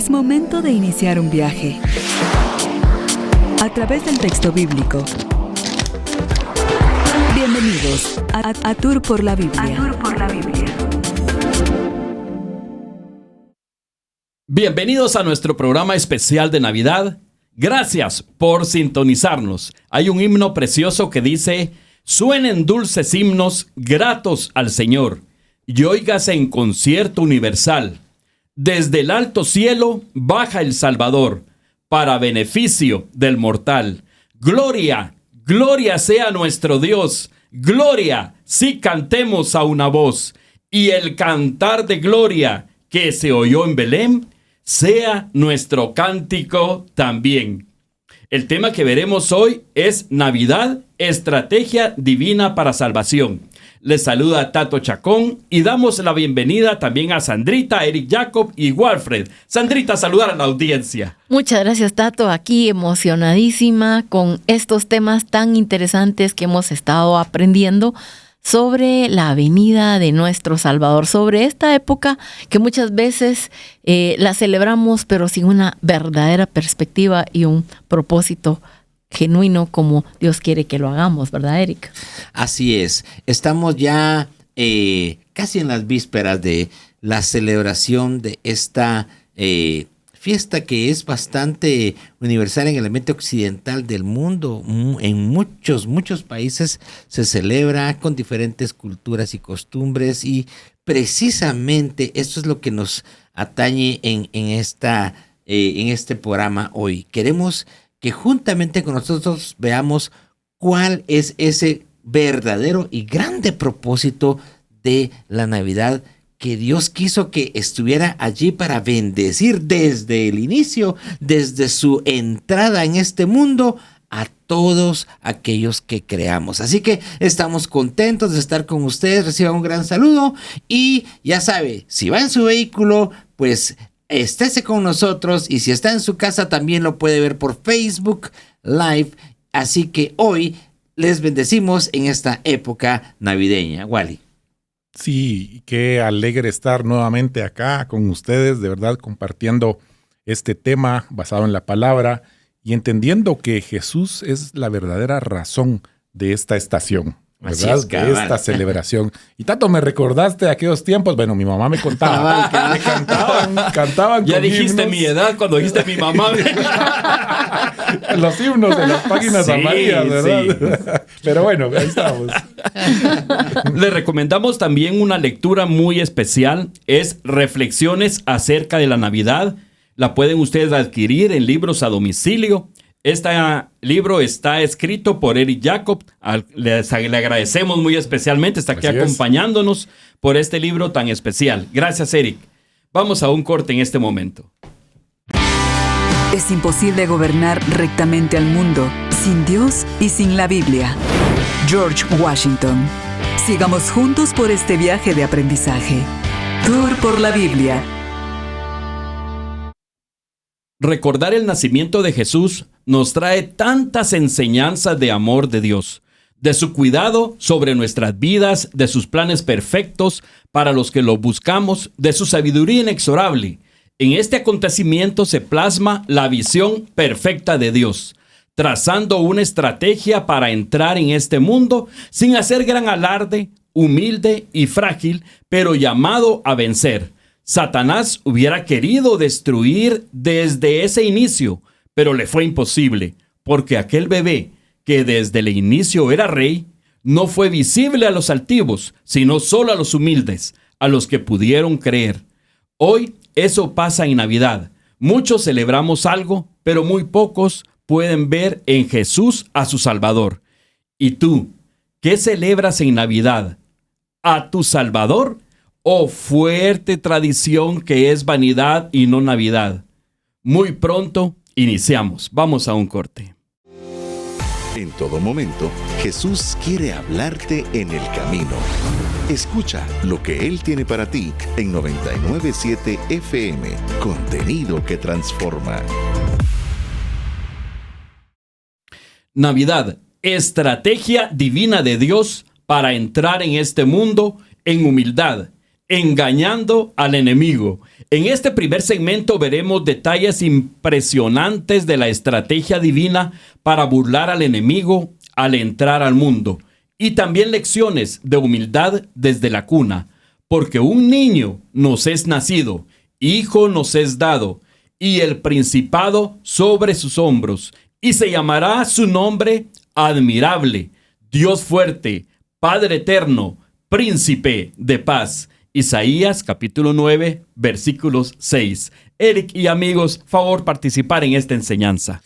Es momento de iniciar un viaje a través del texto bíblico. Bienvenidos a Tour por la Biblia. Bienvenidos a nuestro programa especial de Navidad. Gracias por sintonizarnos. Hay un himno precioso que dice: suenen dulces himnos gratos al Señor y óigase en concierto universal. Desde el alto cielo baja el Salvador para beneficio del mortal. Gloria, gloria sea nuestro Dios. Gloria, si cantemos a una voz. Y el cantar de gloria que se oyó en Belén sea nuestro cántico también. El tema que veremos hoy es Navidad, estrategia divina para salvación. Les saluda Tato Chacón y damos la bienvenida también a Sandrita, Eric Jacob y Walfred. Sandrita, saludar a la audiencia. Muchas gracias, Tato. Aquí emocionadísima con estos temas tan interesantes que hemos estado aprendiendo sobre la venida de nuestro Salvador, sobre esta época que muchas veces la celebramos, pero sin una verdadera perspectiva y un propósito genuino como Dios quiere que lo hagamos, ¿verdad, Eric? Así es. Estamos ya casi en las vísperas de la celebración de esta fiesta que es bastante universal en el ambiente occidental del mundo. En muchos países se celebra con diferentes culturas y costumbres, y precisamente esto es lo que nos atañe en este programa hoy. Queremos que juntamente con nosotros veamos cuál es ese verdadero y grande propósito de la Navidad, que Dios quiso que estuviera allí para bendecir desde el inicio, desde su entrada en este mundo, a todos aquellos que creamos. Así que estamos contentos de estar con ustedes. Reciban un gran saludo y ya sabe, si va en su vehículo, pues estése con nosotros, y si está en su casa también lo puede ver por Facebook Live. Así que hoy les bendecimos en esta época navideña. Wally. Sí, qué alegre estar nuevamente acá con ustedes, de verdad, compartiendo este tema basado en la palabra y entendiendo que Jesús es la verdadera razón de esta estación, ¿verdad? De esta celebración. Y tanto me recordaste aquellos tiempos. Bueno, mi mamá me contaba que cantaban ya con dijiste himnos. mi edad cuando dijiste mi mamá. Los himnos de las páginas amarillas, ¿verdad? Sí. Pero bueno, ahí estamos. Le recomendamos también una lectura muy especial. Es Reflexiones acerca de la Navidad. La pueden ustedes adquirir en Libros a Domicilio. Este libro está escrito por Eric Jacob. Le agradecemos muy especialmente. Está aquí acompañándonos por este libro tan especial. Gracias, Eric. Vamos a un corte en este momento. Es imposible gobernar rectamente al mundo sin Dios y sin la Biblia. George Washington. Sigamos juntos por este viaje de aprendizaje. Tour por la Biblia. Recordar el nacimiento de Jesús nos trae tantas enseñanzas de amor de Dios, de su cuidado sobre nuestras vidas, de sus planes perfectos para los que lo buscamos, de su sabiduría inexorable. En este acontecimiento se plasma la visión perfecta de Dios, trazando una estrategia para entrar en este mundo sin hacer gran alarde, humilde y frágil, pero llamado a vencer. Satanás hubiera querido destruir desde ese inicio, pero le fue imposible, porque aquel bebé, que desde el inicio era rey, no fue visible a los altivos, sino solo a los humildes, a los que pudieron creer. Hoy eso pasa en Navidad. Muchos celebramos algo, pero muy pocos pueden ver en Jesús a su Salvador. ¿Y tú, qué celebras en Navidad? ¿A tu Salvador o fuerte tradición que es vanidad y no Navidad? Muy pronto iniciamos. Vamos a un corte. En todo momento, Jesús quiere hablarte en el camino. Escucha lo que Él tiene para ti en 99.7 FM. Contenido que transforma. Navidad, estrategia divina de Dios para entrar en este mundo en humildad, engañando al enemigo. En este primer segmento veremos detalles impresionantes de la estrategia divina para burlar al enemigo al entrar al mundo. Y también lecciones de humildad desde la cuna. Porque un niño nos es nacido, hijo nos es dado, y el principado sobre sus hombros. Y se llamará su nombre Admirable, Dios fuerte, Padre eterno, Príncipe de paz. Isaías capítulo 9, versículos 6. Eric y amigos, favor participar en esta enseñanza.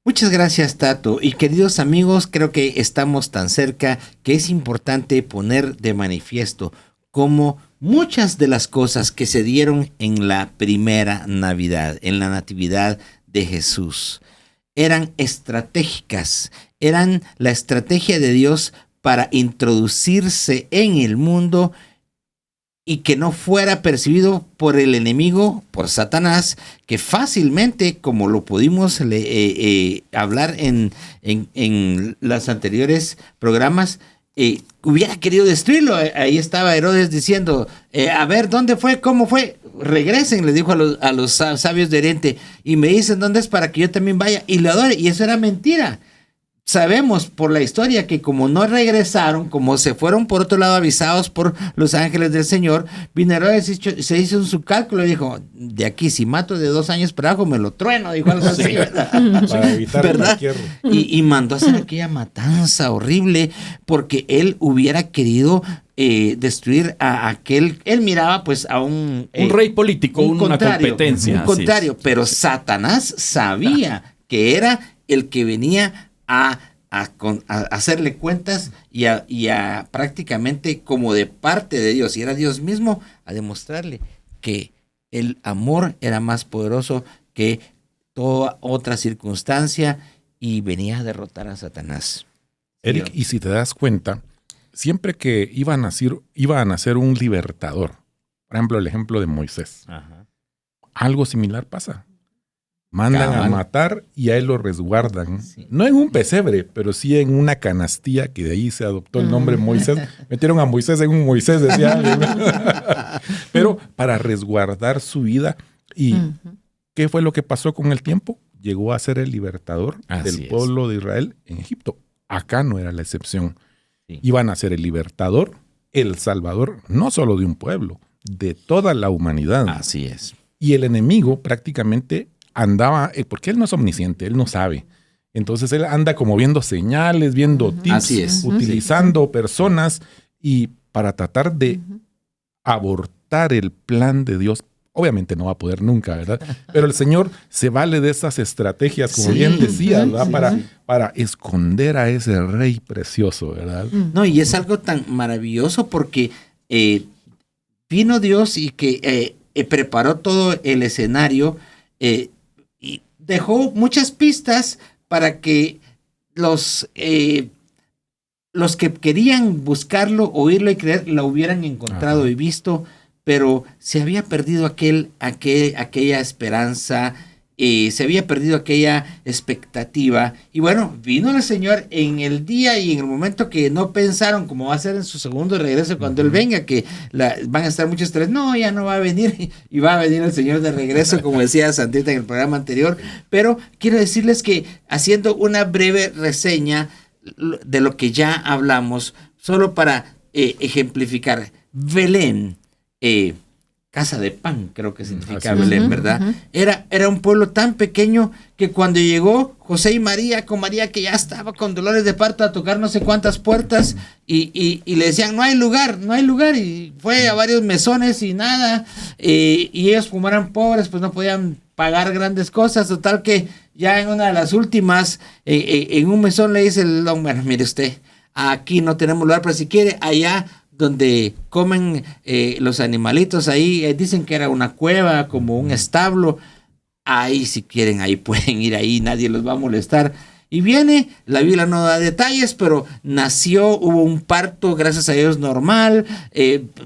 Muchas gracias, Tato. Y queridos amigos, creo que estamos tan cerca que es importante poner de manifiesto cómo muchas de las cosas que se dieron en la primera Navidad, en la Natividad de Jesús, eran estratégicas, eran la estrategia de Dios para introducirse en el mundo y que no fuera percibido por el enemigo, por Satanás, que fácilmente, como lo pudimos hablar en los anteriores programas, hubiera querido destruirlo. Ahí estaba Herodes diciendo, a ver, ¿dónde fue? ¿Cómo fue? Regresen, le dijo a los sabios de Oriente, y me dicen dónde es para que yo también vaya y lo adore. Y eso era mentira. Sabemos por la historia que como no regresaron, como se fueron por otro lado avisados por los ángeles del Señor, vino Herodes y se hizo su cálculo y dijo, de aquí si mato de 2 años para abajo me lo trueno, dijo algo así, ¿verdad? Para evitar ¿verdad? cualquier... Y mandó a hacer aquella matanza horrible porque él hubiera querido destruir a aquel, él miraba pues a un rey político, una competencia. Un contrario, pero Satanás sabía que era el que venía a hacerle cuentas y a prácticamente como de parte de Dios, y era Dios mismo, a demostrarle que el amor era más poderoso que toda otra circunstancia y venía a derrotar a Satanás. Eric, y si te das cuenta, siempre que iba a nacer un libertador, por ejemplo, el ejemplo de Moisés, Ajá. algo similar pasa. Mandan a matar y a él lo resguardan. Sí. No en un pesebre, pero sí en una canastilla, que de ahí se adoptó el nombre Moisés. Metieron a Moisés en un Moisés, decía alguien. Pero para resguardar su vida. ¿Y qué fue lo que pasó con el tiempo? Llegó a ser el libertador del pueblo de Israel en Egipto. Acá no era la excepción. Sí. Iban a ser el libertador, el salvador, no solo de un pueblo, de toda la humanidad. Así es. Y el enemigo prácticamente andaba, porque él no es omnisciente, él no sabe. Entonces él anda como viendo señales, viendo tips, utilizando personas y para tratar de abortar el plan de Dios. Obviamente no va a poder nunca, ¿verdad? Pero el Señor se vale de esas estrategias, como bien decía, ¿verdad? Para esconder a ese rey precioso, ¿verdad? No, y es algo tan maravilloso porque vino Dios y que preparó todo el escenario, y dejó muchas pistas para que los que querían buscarlo, oírlo y creer, lo hubieran encontrado y visto, pero se había perdido aquella esperanza, se había perdido aquella expectativa. Y bueno, vino el Señor en el día y en el momento que no pensaron cómo va a ser en su segundo regreso cuando Él venga, que van a estar muchos tres. No, ya no va a venir, y va a venir el Señor de regreso, como decía Santita en el programa anterior. Pero quiero decirles que, haciendo una breve reseña de lo que ya hablamos, solo para ejemplificar, Belén, casa de pan, creo que significa Belén, ¿verdad? Era un pueblo tan pequeño que cuando llegó José y María, con María que ya estaba con dolores de parto, a tocar no sé cuántas puertas, y le decían, no hay lugar, y fue a varios mesones y nada, y ellos como eran pobres, pues no podían pagar grandes cosas, total que ya en una de las últimas, en un mesón le dice el don, bueno, mire usted, aquí no tenemos lugar, pero si quiere, allá donde comen los animalitos, ahí dicen que era una cueva, como un establo, ahí si quieren, ahí pueden ir, ahí nadie los va a molestar. Y viene, la Biblia no da detalles, pero hubo un parto, gracias a Dios, normal,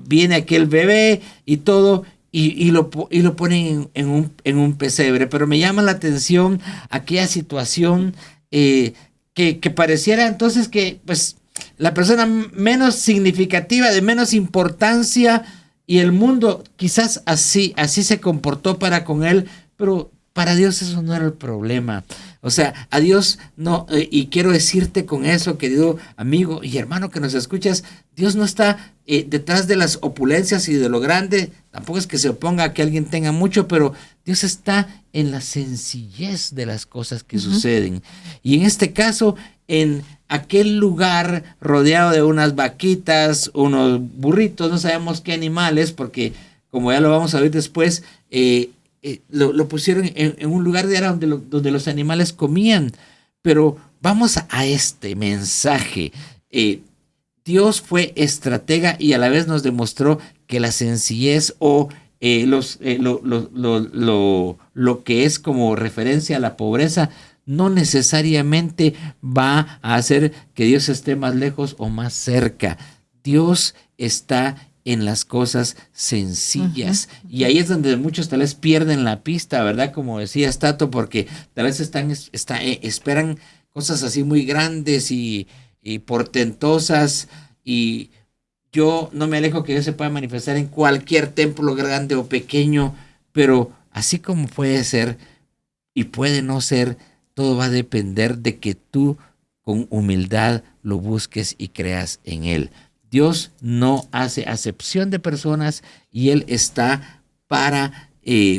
viene aquel bebé y todo, y lo ponen en un pesebre. Pero me llama la atención aquella situación que pareciera entonces que, pues, la persona menos significativa, de menos importancia, Y el mundo quizás así se comportó para con él, pero para Dios eso no era el problema. O sea, a Dios no, y quiero decirte con eso, querido amigo y hermano que nos escuchas, Dios no está detrás de las opulencias y de lo grande, tampoco es que se oponga a que alguien tenga mucho, pero Dios está en la sencillez de las cosas que suceden. Y en este caso, en aquel lugar rodeado de unas vaquitas, unos burritos, no sabemos qué animales, porque como ya lo vamos a ver después, lo pusieron en un lugar donde los animales comían. Pero vamos a este mensaje. Dios fue estratega y a la vez nos demostró que la sencillez o lo que es como referencia a la pobreza no necesariamente va a hacer que Dios esté más lejos o más cerca. Dios está en las cosas sencillas. Y ahí es donde muchos tal vez pierden la pista, ¿verdad? Como decía Tato, porque tal vez esperan cosas así muy grandes y portentosas, y yo no me alejo que Dios se pueda manifestar en cualquier templo grande o pequeño, pero así como puede ser y puede no ser, todo va a depender de que tú con humildad lo busques y creas en Él. Dios no hace acepción de personas y Él está para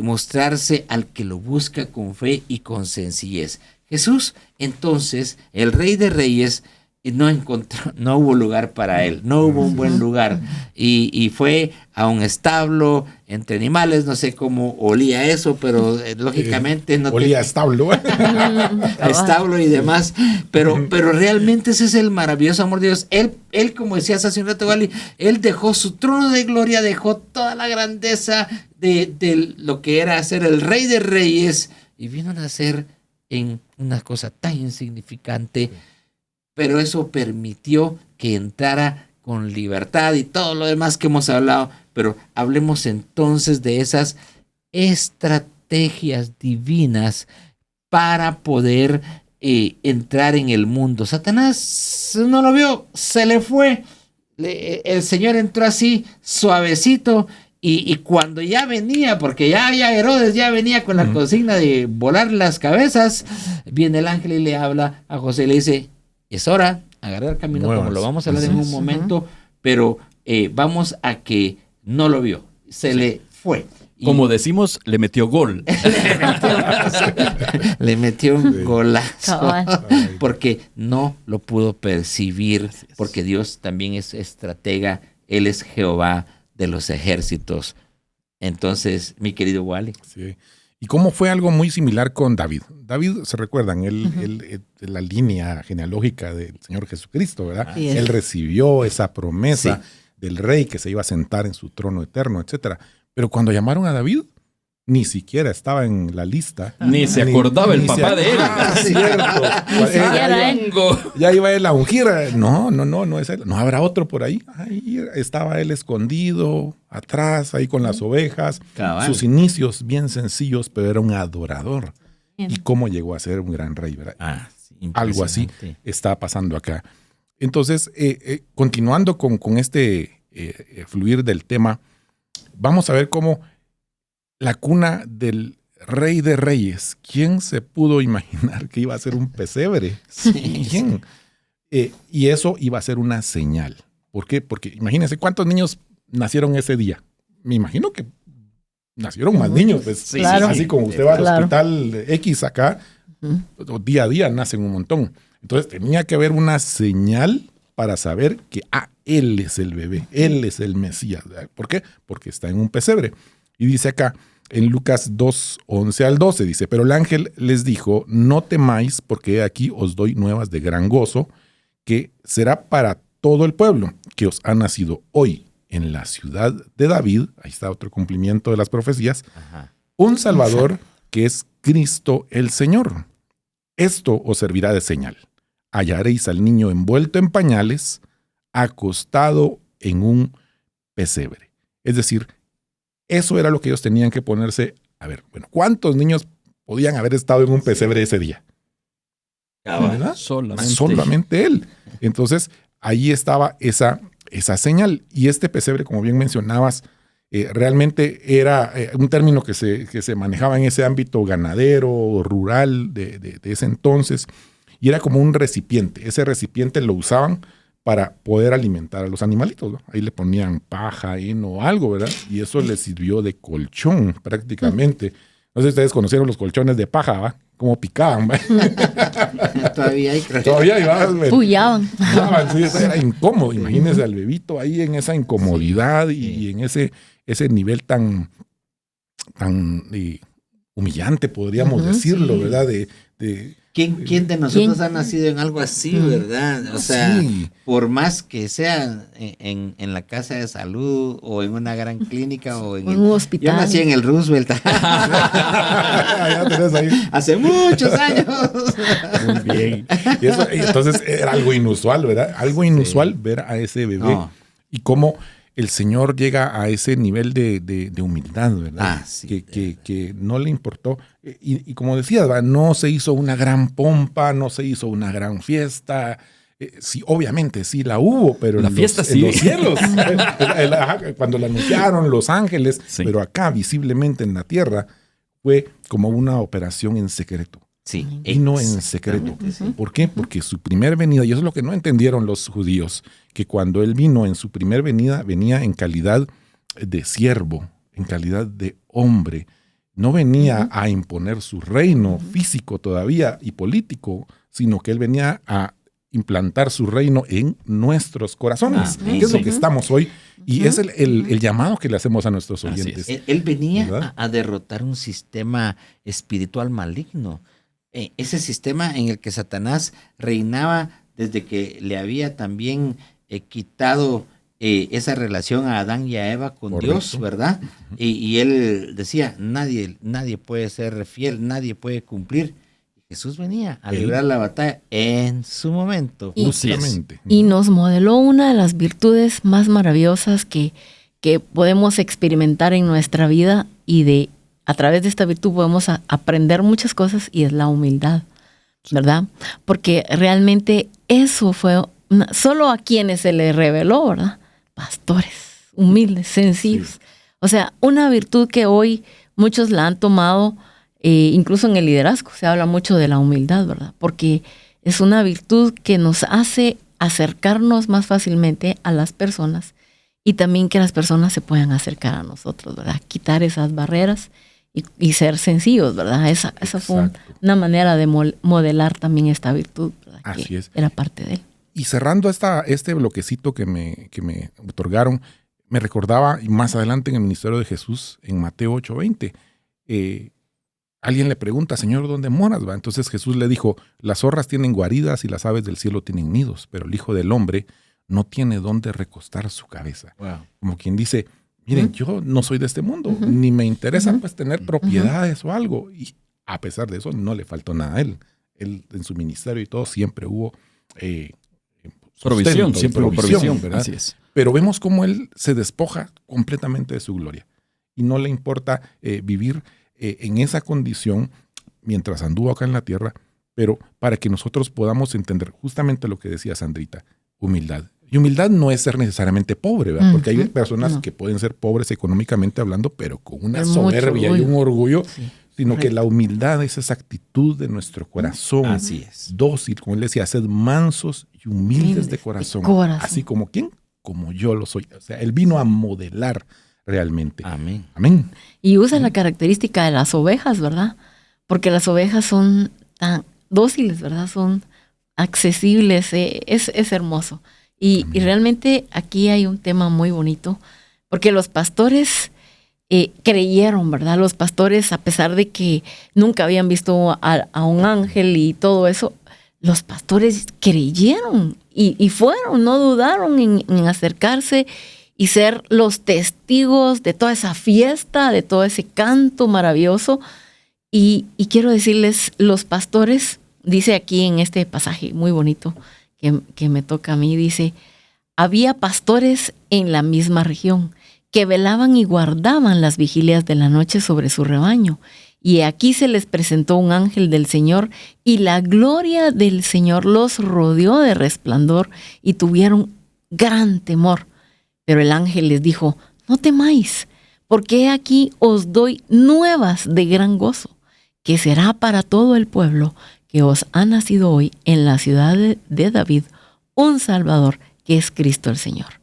mostrarse al que lo busca con fe y con sencillez. Jesús, entonces, el Rey de Reyes, no hubo lugar para él, no hubo un buen lugar, y fue a un establo entre animales, no sé cómo olía eso, pero lógicamente no olía establo. Establo y demás, pero realmente ese es el maravilloso amor de Dios. Él, como decías hace un rato, Wally, él dejó su trono de gloria, dejó toda la grandeza de lo que era ser el Rey de Reyes, y vino a nacer en una cosa tan insignificante, pero eso permitió que entrara con libertad y todo lo demás que hemos hablado. Pero hablemos entonces de esas estrategias divinas para poder entrar en el mundo. Satanás no lo vio, se le fue. El Señor entró así, suavecito, y cuando ya venía, porque ya Herodes ya venía con la consigna de volar las cabezas, viene el ángel y le habla a José y le dice: es hora, agarrar camino, como lo vamos a hablar en un momento, pero vamos a que no lo vio, se le fue. Como decimos, le metió gol. Le metió un golazo, porque no lo pudo percibir, porque Dios también es estratega, Él es Jehová de los ejércitos. Entonces, mi querido Wally. Sí. ¿Y cómo fue algo muy similar con David? David, ¿se recuerdan? Él la línea genealógica del Señor Jesucristo, ¿verdad? Sí, él recibió esa promesa del rey que se iba a sentar en su trono eterno, etcétera. Pero cuando llamaron a David, ni siquiera estaba en la lista. Ni se acordaba el papá de él. Cierto. Ya iba él a ungir. No es él. No habrá otro por ahí. Ahí estaba él escondido, atrás, ahí con las ovejas. Cabal. Sus inicios bien sencillos, pero era un adorador. ¿Y cómo llegó a ser un gran rey, verdad? Sí, algo así está pasando acá. Entonces, continuando con este fluir del tema, vamos a ver cómo la cuna del Rey de Reyes. ¿Quién se pudo imaginar que iba a ser un pesebre? ¿Quién? Y eso iba a ser una señal. ¿Por qué? Porque imagínense cuántos niños nacieron ese día. Me imagino que nacieron más niños. Pues, claro. Así como usted va al hospital X acá, día a día nacen un montón. Entonces tenía que haber una señal para saber que él es el bebé, él es el Mesías. ¿Por qué? Porque está en un pesebre. Y dice acá, en Lucas 2, 11 al 12, dice: pero el ángel les dijo: no temáis, porque aquí os doy nuevas de gran gozo, que será para todo el pueblo, que os ha nacido hoy en la ciudad de David, ahí está otro cumplimiento de las profecías, un Salvador que es Cristo el Señor. Esto os servirá de señal. Hallaréis al niño envuelto en pañales, acostado en un pesebre. Es decir, eso era lo que ellos tenían que ponerse a ver. Bueno, ¿cuántos niños podían haber estado en un pesebre ese día? ¿Verdad? Solamente él. Entonces, ahí estaba esa señal. Y este pesebre, como bien mencionabas, Realmente era un término que se manejaba en ese ámbito ganadero, rural de ese entonces, y era como un recipiente. Ese recipiente lo usaban para poder alimentar a los animalitos, ¿no? Ahí le ponían paja, heno, algo, ¿verdad? Y eso les sirvió de colchón prácticamente. No sé si ustedes conocieron los colchones de paja, ¿va? Cómo picaban, ¿va? Todavía hay. Todavía iban. Puyaban. Sí, era incómodo. Imagínense al bebito ahí en esa incomodidad y en ese nivel tan humillante, podríamos decirlo, sí. ¿verdad? ¿Quién de nosotros ha nacido en algo así, verdad? O sea, sí. Por más que sea en la casa de salud o en una gran clínica o en un hospital. Yo nací en el Roosevelt. Ya tenés ahí. Hace muchos años. Muy bien. Y entonces era algo inusual, ¿verdad? Algo inusual ver a ese bebé. No. Y cómo el Señor llega a ese nivel de humildad, ¿verdad? Sí. Que no le importó. Y como decías, ¿verdad? No se hizo una gran pompa, no se hizo una gran fiesta. Sí, obviamente sí la hubo, pero la fiesta sí. En los cielos. Cuando la anunciaron los ángeles, sí. Pero acá visiblemente en la tierra fue como una operación en secreto. Sí, vino en secreto. Sí. ¿Por qué? Porque su primer venida, y eso es lo que no entendieron los judíos, que cuando él vino en su primer venida, venía en calidad de siervo, en calidad de hombre. No venía a imponer su reino físico todavía y político, sino que él venía a implantar su reino en nuestros corazones, que es lo que estamos hoy. Y es el llamado que le hacemos a nuestros oyentes. Él venía a derrotar un sistema espiritual maligno. Ese sistema en el que Satanás reinaba desde que le había también quitado esa relación a Adán y a Eva con Correcto. Dios, ¿verdad? Y él decía, nadie puede ser fiel, nadie puede cumplir. Jesús venía a librar la batalla en su momento. Justamente. Y nos modeló una de las virtudes más maravillosas que podemos experimentar en nuestra vida y a través de esta virtud podemos aprender muchas cosas, y es la humildad, ¿verdad? Porque realmente eso fue solo a quienes se les reveló, ¿verdad? Pastores, humildes, sencillos. Sí. O sea, una virtud que hoy muchos la han tomado, incluso en el liderazgo se habla mucho de la humildad, ¿verdad? Porque es una virtud que nos hace acercarnos más fácilmente a las personas y también que las personas se puedan acercar a nosotros, ¿verdad? Quitar esas barreras y ser sencillos, ¿verdad? Esa fue una manera de modelar también esta virtud, ¿verdad? Así que es. Era parte de él. Y cerrando este bloquecito que me otorgaron, me recordaba, y más adelante en el ministerio de Jesús, en Mateo 8:20, alguien le pregunta, Señor, ¿dónde moras? ¿Va? Entonces Jesús le dijo, las zorras tienen guaridas y las aves del cielo tienen nidos, pero el Hijo del Hombre no tiene dónde recostar su cabeza. Wow. Como quien dice, miren, yo no soy de este mundo, ni me interesa pues tener propiedades o algo. Y a pesar de eso, no le faltó nada a él. Él en su ministerio y todo siempre hubo provisión, siempre hubo provisión, ¿verdad? Así es. Pero vemos cómo él se despoja completamente de su gloria y no le importa vivir en esa condición mientras anduvo acá en la tierra, pero para que nosotros podamos entender justamente lo que decía Sandrita, humildad. Y humildad no es ser necesariamente pobre, ¿verdad? Porque hay personas que pueden ser pobres económicamente hablando, pero con una soberbia y un orgullo, sino que la humildad es esa actitud de nuestro corazón. Así es. Dócil, como él decía, sed mansos y humildes de corazón. Así como ¿quién? Como yo lo soy. O sea, él vino a modelar realmente. Amén. Amén. Y usa la característica de las ovejas, ¿verdad? Porque las ovejas son tan dóciles, ¿verdad? Son accesibles, es hermoso. Y realmente aquí hay un tema muy bonito, porque los pastores creyeron, ¿verdad? Los pastores, a pesar de que nunca habían visto a un ángel y todo eso, los pastores creyeron y fueron, no dudaron en acercarse y ser los testigos de toda esa fiesta, de todo ese canto maravilloso. Y quiero decirles, los pastores, dice aquí en este pasaje muy bonito que me toca a mí, dice, había pastores en la misma región que velaban y guardaban las vigilias de la noche sobre su rebaño. Y aquí se les presentó un ángel del Señor y la gloria del Señor los rodeó de resplandor y tuvieron gran temor. Pero el ángel les dijo, no temáis, porque aquí os doy nuevas de gran gozo, que será para todo el pueblo, que os ha nacido hoy en la ciudad de David un Salvador, que es Cristo el Señor.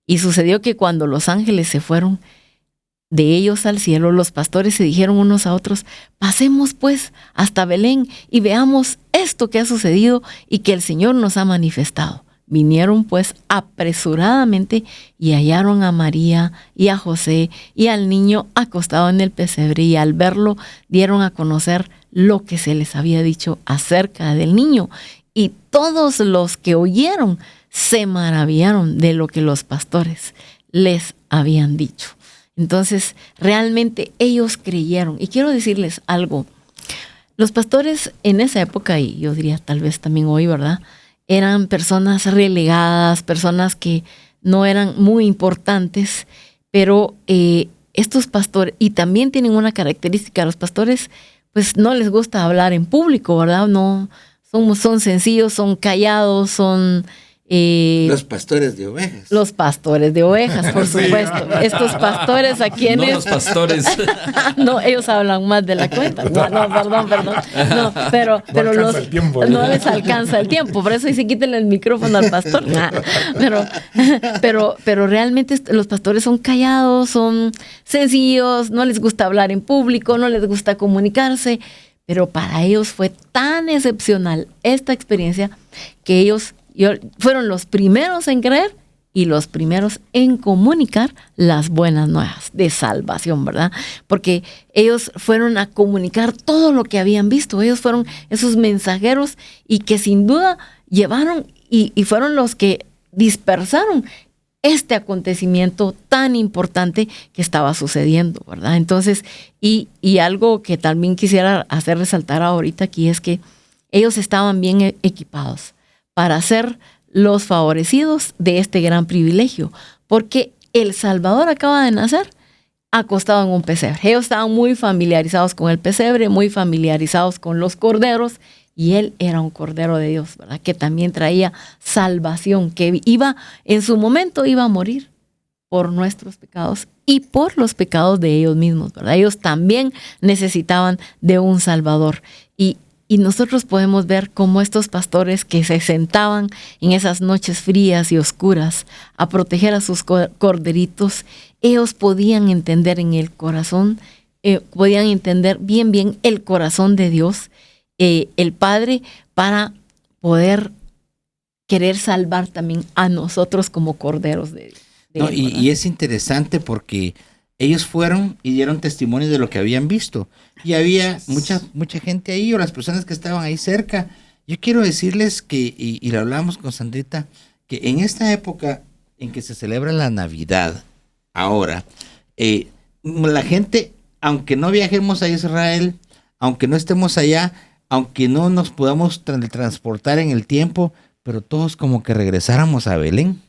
Y sucedió que cuando los ángeles se fueron de ellos al cielo, los pastores se dijeron unos a otros: pasemos pues hasta Belén y veamos esto que ha sucedido y que el Señor nos ha manifestado. Vinieron pues apresuradamente y hallaron a María y a José y al niño acostado en el pesebre, y al verlo dieron a conocer lo que se les había dicho acerca del niño. Y todos los que oyeron se maravillaron de lo que los pastores les habían dicho. Entonces, realmente ellos creyeron. Y quiero decirles algo. Los pastores en esa época, y yo diría tal vez también hoy, ¿verdad?, eran personas relegadas, personas que no eran muy importantes, pero estos pastores, y también tienen una característica: los pastores pues no les gusta hablar en público, ¿verdad? No, son sencillos, son callados, son... los pastores de ovejas. Los pastores de ovejas, por supuesto. Estos pastores a quienes... No los pastores. No, ellos hablan más de la cuenta. No, perdón. No, pero alcanza el tiempo, no les alcanza el tiempo. Por eso dice: quítenle el micrófono al pastor. Pero realmente los pastores son callados, son sencillos, no les gusta hablar en público, no les gusta comunicarse. Pero para ellos fue tan excepcional esta experiencia que ellos fueron los primeros en creer y los primeros en comunicar las buenas nuevas de salvación, ¿verdad? Porque ellos fueron a comunicar todo lo que habían visto. Ellos fueron esos mensajeros y que sin duda llevaron y fueron los que dispersaron este acontecimiento tan importante que estaba sucediendo, ¿verdad? Entonces, y algo que también quisiera hacer resaltar ahorita aquí es que ellos estaban bien equipados para ser los favorecidos de este gran privilegio, porque el Salvador acaba de nacer acostado en un pesebre. Ellos estaban muy familiarizados con el pesebre, muy familiarizados con los corderos, y él era un cordero de Dios, ¿verdad?, que también traía salvación, que en su momento iba a morir por nuestros pecados y por los pecados de ellos mismos, ¿verdad? Ellos también necesitaban de un Salvador. Y nosotros podemos ver cómo estos pastores que se sentaban en esas noches frías y oscuras a proteger a sus corderitos, ellos podían entender en el corazón, podían entender bien el corazón de Dios, el Padre, para poder querer salvar también a nosotros como corderos de No, Él, y es interesante porque ellos fueron y dieron testimonio de lo que habían visto. Y había mucha gente ahí, o las personas que estaban ahí cerca. Yo quiero decirles que, y lo hablamos con Sandrita, que en esta época en que se celebra la Navidad, ahora, la gente, aunque no viajemos a Israel, aunque no estemos allá, aunque no nos podamos transportar en el tiempo, pero todos como que regresáramos a Belén.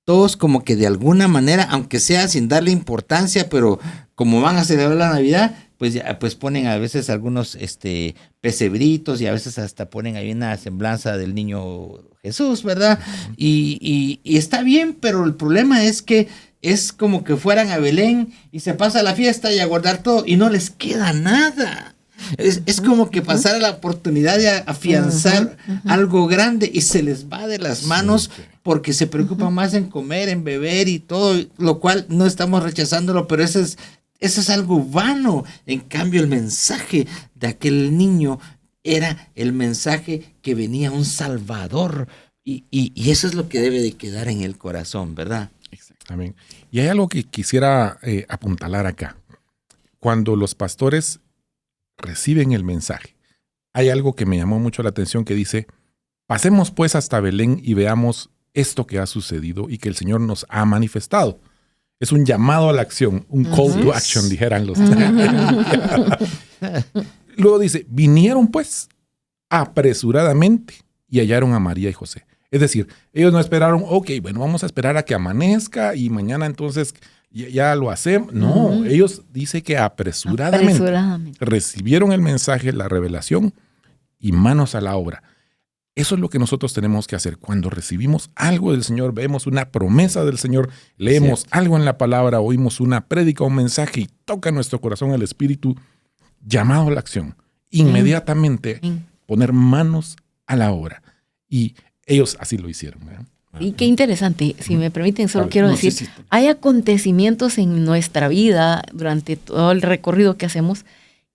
Todos como que de alguna manera, aunque sea sin darle importancia, pero como van a celebrar la Navidad, pues ponen a veces algunos pesebritos, y a veces hasta ponen ahí una semblanza del niño Jesús, ¿verdad? Y está bien, pero el problema es que es como que fueran a Belén y se pasa la fiesta y a guardar todo y no les queda nada. Es como que pasara la oportunidad de afianzar algo grande y se les va de las manos porque se preocupan más en comer, en beber y todo, lo cual no estamos rechazándolo, pero eso es algo vano. En cambio, el mensaje de aquel niño era el mensaje que venía un Salvador, y eso es lo que debe de quedar en el corazón, ¿verdad? Exactamente. Y hay algo que quisiera apuntalar acá. Cuando los pastores reciben el mensaje, hay algo que me llamó mucho la atención que dice: pasemos pues hasta Belén y veamos esto que ha sucedido y que el Señor nos ha manifestado. Es un llamado a la acción, un call to action, dijeran los. Luego dice: vinieron pues apresuradamente y hallaron a María y José. Es decir, ellos no esperaron, bueno, vamos a esperar a que amanezca y mañana entonces ya lo hacemos. No, ellos dice que apresuradamente recibieron el mensaje, la revelación, y manos a la obra. Eso es lo que nosotros tenemos que hacer. Cuando recibimos algo del Señor, vemos una promesa del Señor, leemos algo en la palabra, oímos una prédica, un mensaje y toca nuestro corazón el Espíritu, llamado a la acción. Inmediatamente poner manos a la obra. Y ellos así lo hicieron, ¿verdad? Y qué interesante, si me permiten, solo quiero decir, hay acontecimientos en nuestra vida durante todo el recorrido que hacemos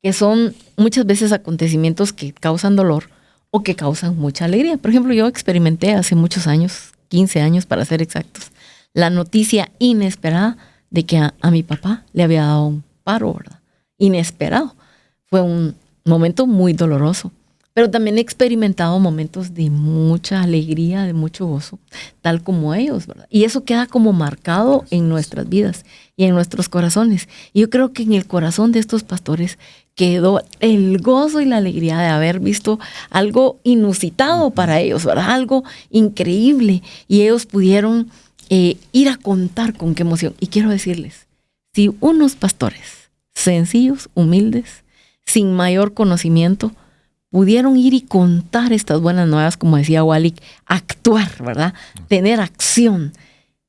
que son muchas veces acontecimientos que causan dolor o que causan mucha alegría. Por ejemplo, yo experimenté hace muchos años, 15 años para ser exactos, la noticia inesperada de que a mi papá le había dado un paro, ¿verdad? Inesperado. Fue un momento muy doloroso. Pero también he experimentado momentos de mucha alegría, de mucho gozo, tal como ellos, ¿verdad? Y eso queda como marcado en nuestras vidas y en nuestros corazones. Y yo creo que en el corazón de estos pastores quedó el gozo y la alegría de haber visto algo inusitado para ellos, ¿verdad? Algo increíble. Y ellos pudieron ir a contar con qué emoción. Y quiero decirles, si unos pastores sencillos, humildes, sin mayor conocimiento, pudieron ir y contar estas buenas nuevas, como decía Walik, actuar, ¿verdad? Tener acción.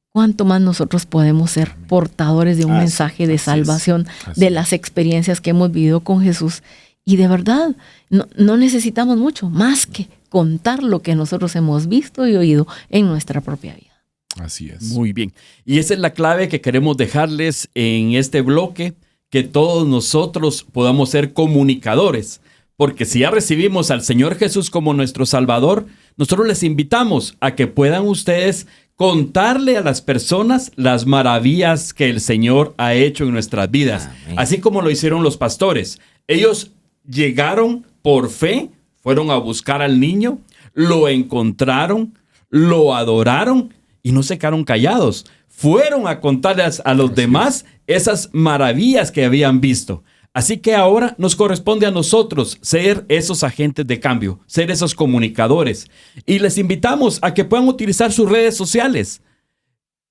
¿Cuánto más nosotros podemos ser portadores de un mensaje de salvación, de las experiencias que hemos vivido con Jesús? Y de verdad, no necesitamos mucho más que contar lo que nosotros hemos visto y oído en nuestra propia vida. Así es. Muy bien. Y esa es la clave que queremos dejarles en este bloque, que todos nosotros podamos ser comunicadores. Porque si ya recibimos al Señor Jesús como nuestro Salvador, nosotros les invitamos a que puedan ustedes contarle a las personas las maravillas que el Señor ha hecho en nuestras vidas. Amén. Así como lo hicieron los pastores. Ellos llegaron por fe, fueron a buscar al niño, lo encontraron, lo adoraron y no se quedaron callados. Fueron a contarles a los demás esas maravillas que habían visto. Así que ahora nos corresponde a nosotros ser esos agentes de cambio, ser esos comunicadores. Y les invitamos a que puedan utilizar sus redes sociales.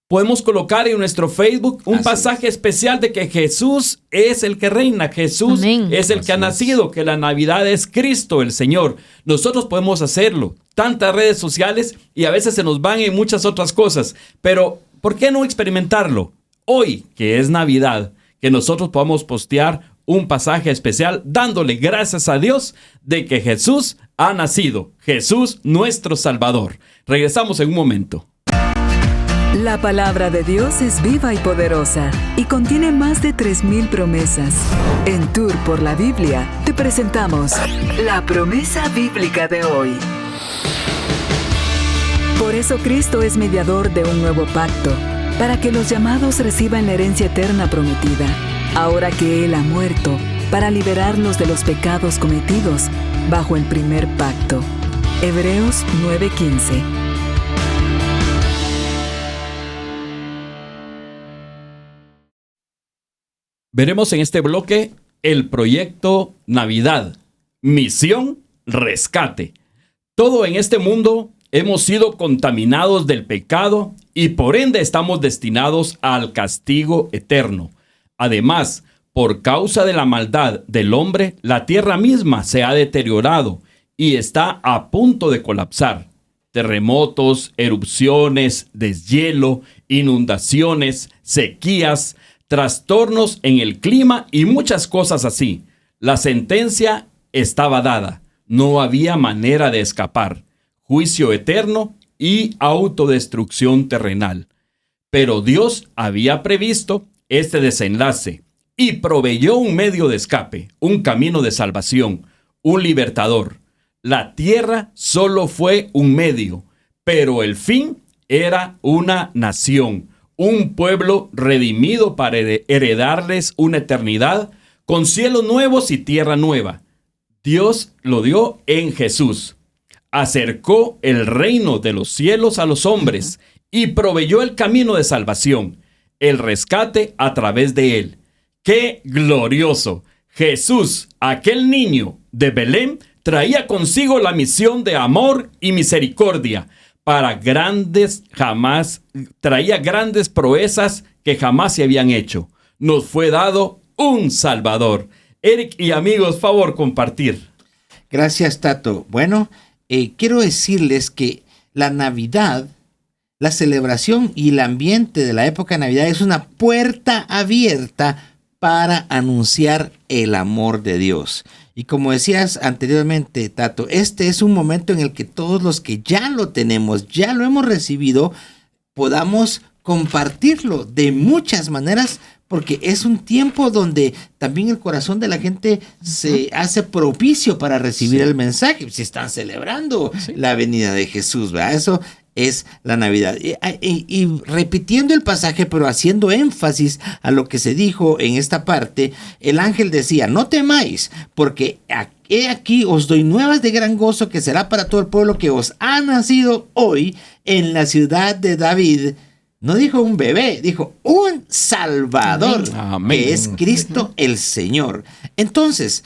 Podemos colocar en nuestro Facebook un pasaje especial de que Jesús es el que reina, Jesús es el que ha nacido, que la Navidad es Cristo el Señor. Nosotros podemos hacerlo. Tantas redes sociales y a veces se nos van en muchas otras cosas. Pero, ¿por qué no experimentarlo? Hoy, que es Navidad, que nosotros podamos postear un pasaje especial dándole gracias a Dios de que Jesús ha nacido. Jesús, nuestro Salvador. Regresamos en un momento. La palabra de Dios es viva y poderosa y contiene más de 3,000 promesas. En Tour por la Biblia te presentamos la promesa bíblica de hoy. Por eso Cristo es mediador de un nuevo pacto, para que los llamados reciban la herencia eterna prometida. Ahora que Él ha muerto, para liberarlos de los pecados cometidos bajo el primer pacto. Hebreos 9:15. Veremos en este bloque el proyecto Navidad, misión, rescate. Todo en este mundo hemos sido contaminados del pecado y por ende estamos destinados al castigo eterno. Además, por causa de la maldad del hombre, la tierra misma se ha deteriorado y está a punto de colapsar. Terremotos, erupciones, deshielo, inundaciones, sequías, trastornos en el clima y muchas cosas así. La sentencia estaba dada. No había manera de escapar. Juicio eterno y autodestrucción terrenal. Pero Dios había previsto este desenlace y proveyó un medio de escape, un camino de salvación, un libertador. La tierra solo fue un medio, pero el fin era una nación, un pueblo redimido para heredarles una eternidad con cielos nuevos y tierra nueva. Dios lo dio en Jesús. Acercó el reino de los cielos a los hombres y proveyó el camino de salvación, el rescate a través de él. ¡Qué glorioso! Jesús, aquel niño de Belén, traía consigo la misión de amor y misericordia traía grandes proezas que jamás se habían hecho. Nos fue dado un Salvador. Eric y amigos, favor compartir. Gracias, Tato. Bueno, quiero decirles que la Navidad, la celebración y el ambiente de la época de Navidad es una puerta abierta para anunciar el amor de Dios. Y como decías anteriormente, Tato, este es un momento en el que todos los que ya lo tenemos, ya lo hemos recibido, podamos compartirlo de muchas maneras, porque es un tiempo donde también el corazón de la gente se hace propicio para recibir el mensaje. Se están celebrando la venida de Jesús, ¿verdad? Eso es la Navidad. Y repitiendo el pasaje, pero haciendo énfasis a lo que se dijo en esta parte, el ángel decía: no temáis, porque he aquí os doy nuevas de gran gozo, que será para todo el pueblo, que os ha nacido hoy en la ciudad de David. No dijo un bebé, dijo un Salvador, Amén. que es Cristo el Señor. Entonces,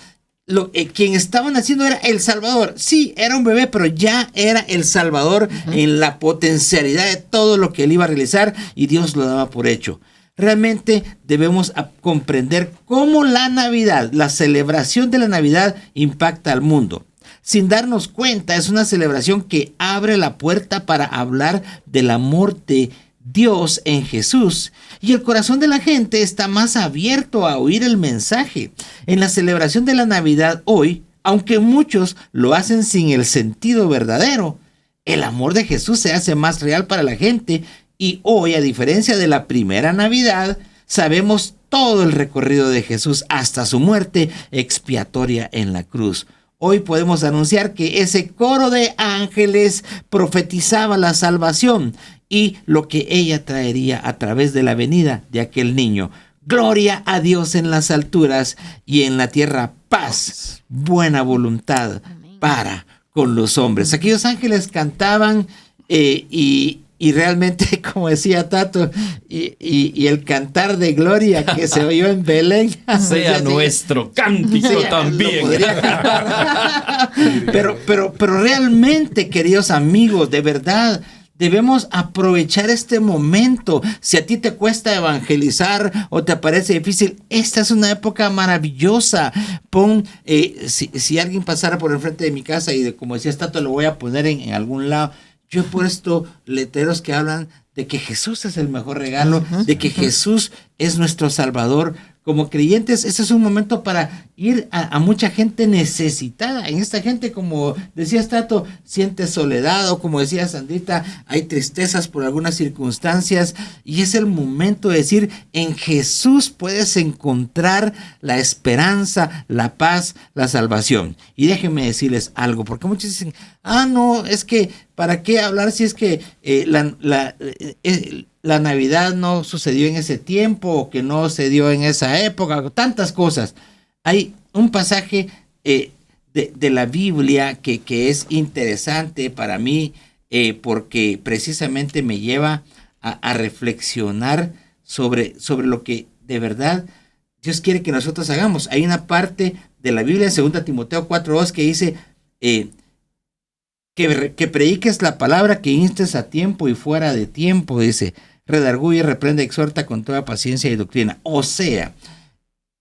quien estaban haciendo era el Salvador. Sí, era un bebé, pero ya era el Salvador en la potencialidad de todo lo que él iba a realizar, y Dios lo daba por hecho. Realmente debemos comprender cómo la Navidad, la celebración de la Navidad, impacta al mundo. Sin darnos cuenta, es una celebración que abre la puerta para hablar del amor de Dios en Jesús, y el corazón de la gente está más abierto a oír el mensaje. En la celebración de la Navidad hoy, aunque muchos lo hacen sin el sentido verdadero, el amor de Jesús se hace más real para la gente, y hoy, a diferencia de la primera Navidad, sabemos todo el recorrido de Jesús hasta su muerte expiatoria en la cruz. Hoy podemos anunciar que ese coro de ángeles profetizaba la salvación y lo que ella traería a través de la venida de aquel niño. Gloria a Dios en las alturas, y en la tierra paz, buena voluntad para con los hombres. Aquellos ángeles cantaban y realmente, como decía Tato, y el cantar de gloria que se oyó en Belén sea nuestro cántico también. Pero realmente, queridos amigos, de verdad, debemos aprovechar este momento. Si a ti te cuesta evangelizar o te parece difícil, esta es una época maravillosa. Si alguien pasara por el frente de mi casa, y como decía Tato, lo voy a poner en algún lado. Yo he puesto letreros que hablan de que Jesús es el mejor regalo, de que Jesús es nuestro Salvador. Como creyentes, ese es un momento para ir a mucha gente necesitada. En esta gente, como decía Tato, siente soledad, o como decía Sandrita, hay tristezas por algunas circunstancias, y es el momento de decir: en Jesús puedes encontrar la esperanza, la paz, la salvación. Y déjenme decirles algo, porque muchos dicen: no, es que ¿para qué hablar si es que la Navidad no sucedió en ese tiempo, o que no se dio en esa época? Tantas cosas. Hay un pasaje de la Biblia que es interesante para mí, porque precisamente me lleva a reflexionar sobre lo que de verdad Dios quiere que nosotros hagamos. Hay una parte de la Biblia en 2 Timoteo 4:2 que dice que prediques la palabra, que instes a tiempo y fuera de tiempo, dice: redarguye, reprende, exhorta con toda paciencia y doctrina. O sea,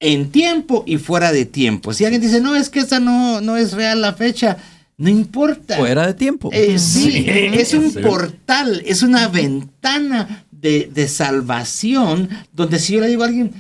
en tiempo y fuera de tiempo. Si alguien dice: no, es que esta no es real la fecha, no importa. Fuera de tiempo. Sí, es un portal, es una ventana de salvación, donde si yo le digo a alguien: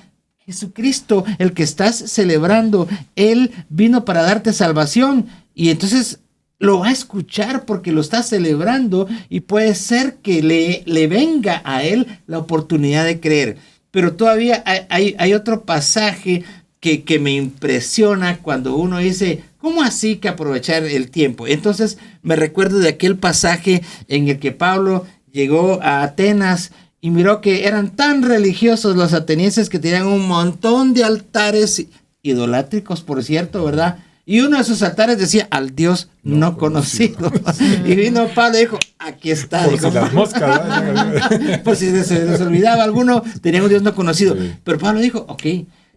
Jesucristo, el que estás celebrando, Él vino para darte salvación, y entonces lo va a escuchar porque lo está celebrando, y puede ser que le venga a él la oportunidad de creer. Pero todavía hay otro pasaje que me impresiona cuando uno dice: ¿cómo así que aprovechar el tiempo? Entonces me recuerdo de aquel pasaje en el que Pablo llegó a Atenas y miró que eran tan religiosos los atenienses que tenían un montón de altares idolátricos, por cierto, ¿verdad? Y uno de esos altares decía: al Dios no conocido. Y vino Pablo y dijo: aquí está. Por si las moscas. Por si se les olvidaba alguno, tenía un Dios no conocido. Sí. Pero Pablo dijo: ok.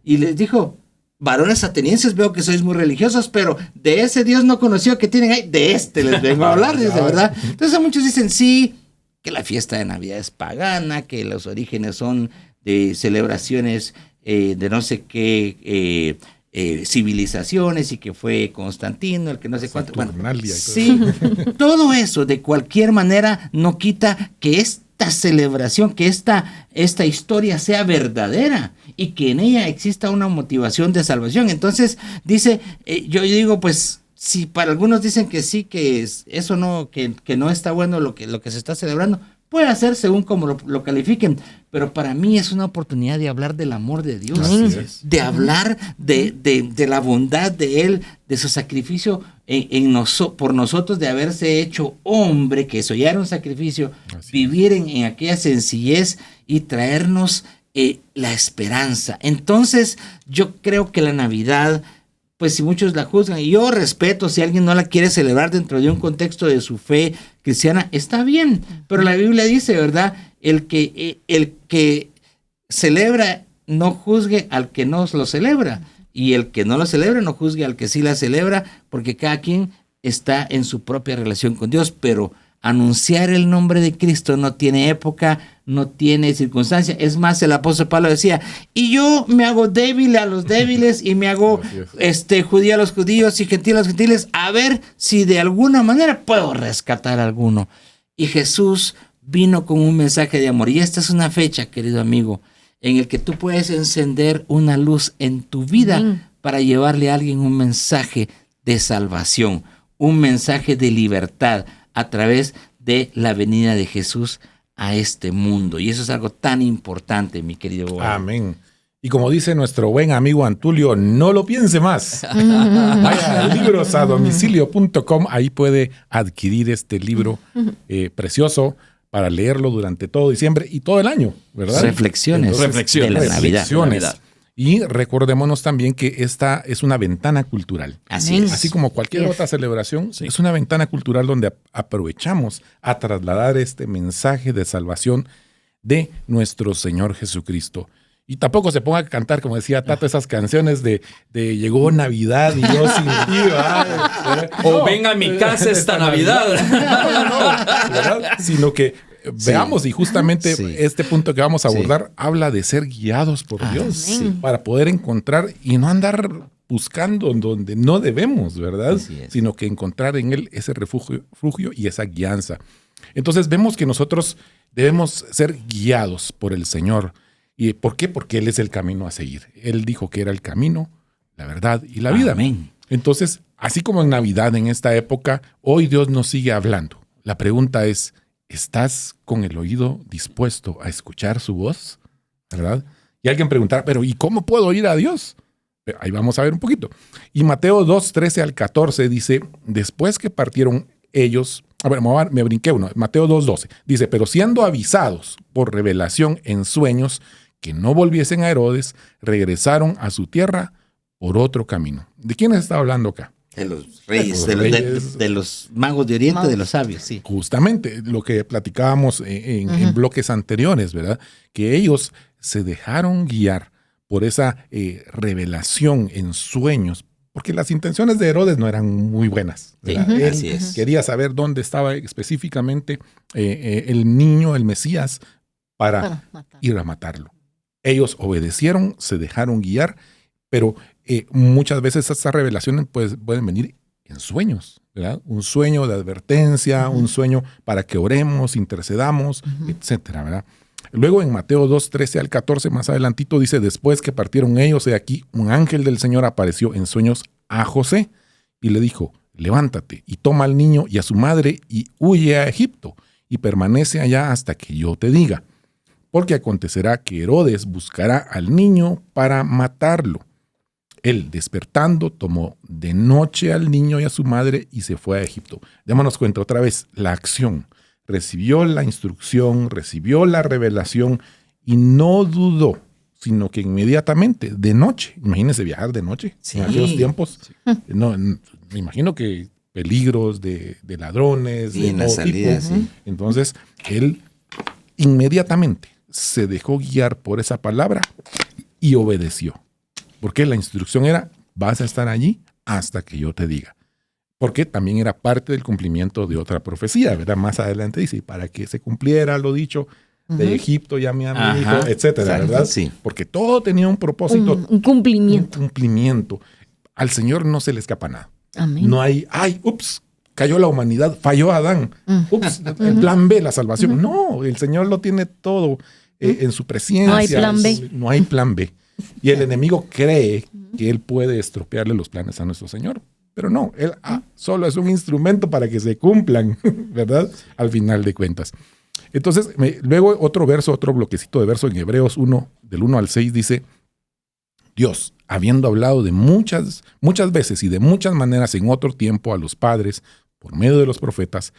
Y les dijo: varones atenienses, veo que sois muy religiosos, pero de ese Dios no conocido que tienen ahí, de este les vengo a hablar, dice, ¿verdad? Entonces muchos dicen: sí, que la fiesta de Navidad es pagana, que los orígenes son de celebraciones de no sé qué civilizaciones y que fue Constantino, el que no sé cuánto. Bueno, Saturnalia y todo sí, todo eso de cualquier manera no quita que esta celebración, que esta historia sea verdadera y que en ella exista una motivación de salvación. Entonces dice, yo digo, pues si para algunos dicen que sí, que eso no, que no está bueno lo que se está celebrando, puede hacer según como lo califiquen, pero para mí es una oportunidad de hablar del amor de Dios, de hablar de la bondad de Él, de su sacrificio por nosotros, de haberse hecho hombre, que eso ya era un sacrificio, vivir en aquella sencillez y traernos la esperanza. Entonces yo creo que la Navidad, pues si muchos la juzgan, y yo respeto si alguien no la quiere celebrar dentro de un contexto de su fe cristiana, está bien, pero la Biblia dice, ¿verdad? El que celebra no juzgue al que no lo celebra, y el que no lo celebra no juzgue al que sí la celebra, porque cada quien está en su propia relación con Dios, pero anunciar el nombre de Cristo no tiene época, no tiene circunstancia. Es más, el apóstol Pablo decía, y yo me hago débil a los débiles y me hago judío a los judíos y gentil a los gentiles, a ver si de alguna manera puedo rescatar a alguno. Y Jesús vino con un mensaje de amor. Y esta es una fecha, querido amigo, en el que tú puedes encender una luz en tu vida para llevarle a alguien un mensaje de salvación, un mensaje de libertad, a través de la venida de Jesús a este mundo. Y eso es algo tan importante, mi querido Bob. Amén. Y como dice nuestro buen amigo Antulio, no lo piense más. Vaya a librosadomicilio.com, ahí puede adquirir este libro precioso para leerlo durante todo diciembre y todo el año, ¿verdad? Reflexiones de la Navidad. Y recordémonos también que esta es una ventana cultural. Así es. Así como cualquier otra celebración, es una ventana cultural donde aprovechamos a trasladar este mensaje de salvación de nuestro Señor Jesucristo. Y tampoco se ponga a cantar, como decía Tato, esas canciones de llegó Navidad y yo sin ti. O ven a mi casa esta Navidad. No, ¿verdad? Sino que veamos, y justamente este punto que vamos a abordar habla de ser guiados por Dios para poder encontrar y no andar buscando donde no debemos, ¿verdad? Sino que encontrar en Él ese refugio y esa guianza. Entonces vemos que nosotros debemos ser guiados por el Señor. ¿Y por qué? Porque Él es el camino a seguir. Él dijo que era el camino, la verdad y la vida. Amén. Entonces, así como en Navidad, en esta época, hoy Dios nos sigue hablando. La pregunta es, ¿estás con el oído dispuesto a escuchar su voz? ¿Verdad? Y alguien preguntará, pero ¿y cómo puedo oír a Dios? Pero ahí vamos a ver un poquito. Y Mateo 2, 13 al 14 dice, después que partieron ellos, me brinqué uno, Mateo 2, 12, dice, pero siendo avisados por revelación en sueños que no volviesen a Herodes, regresaron a su tierra por otro camino. ¿De quiénes está hablando acá? De los reyes, de los magos de Oriente, de los sabios, sí. Justamente lo que platicábamos en bloques anteriores, ¿verdad? Que ellos se dejaron guiar por esa revelación en sueños, porque las intenciones de Herodes no eran muy buenas. Sí, así es. Quería saber dónde estaba específicamente el niño, el Mesías, para ir a matarlo. Ellos obedecieron, se dejaron guiar, pero muchas veces estas revelaciones pueden venir en sueños, ¿verdad? Un sueño de advertencia, un sueño para que oremos, intercedamos, etcétera, ¿verdad? Luego en Mateo 2, 13 al 14, más adelantito, dice, después que partieron ellos, he aquí, un ángel del Señor apareció en sueños a José y le dijo, levántate y toma al niño y a su madre y huye a Egipto y permanece allá hasta que yo te diga. Porque acontecerá que Herodes buscará al niño para matarlo. Él, despertando, tomó de noche al niño y a su madre y se fue a Egipto. Démonos cuenta otra vez, la acción. Recibió la instrucción, recibió la revelación y no dudó, sino que inmediatamente, de noche, imagínense viajar de noche en aquellos tiempos. No, me imagino que peligros de ladrones, de todo salida, tipo. Entonces, él inmediatamente se dejó guiar por esa palabra y obedeció. Porque la instrucción era, vas a estar allí hasta que yo te diga. Porque también era parte del cumplimiento de otra profecía, ¿verdad? Más adelante dice, para que se cumpliera lo dicho, de Egipto llamé a mi hijo, Ajá. etcétera, Exacto, ¿verdad? sí. Porque todo tenía un propósito, Un cumplimiento. un cumplimiento. Al Señor no se le escapa nada. Amén. No hay, ups, cayó la humanidad, falló Adán. Ups, el plan B, la salvación. No, el Señor lo tiene todo en su presencia. No hay plan B. No hay plan B. Y el enemigo cree que él puede estropearle los planes a nuestro Señor. Pero no, él solo es un instrumento para que se cumplan, ¿verdad? Al final de cuentas. Entonces, luego otro bloquecito de verso en Hebreos 1, del 1 al 6 dice, Dios, habiendo hablado de muchas veces y de muchas maneras en otro tiempo a los padres, por medio de los profetas,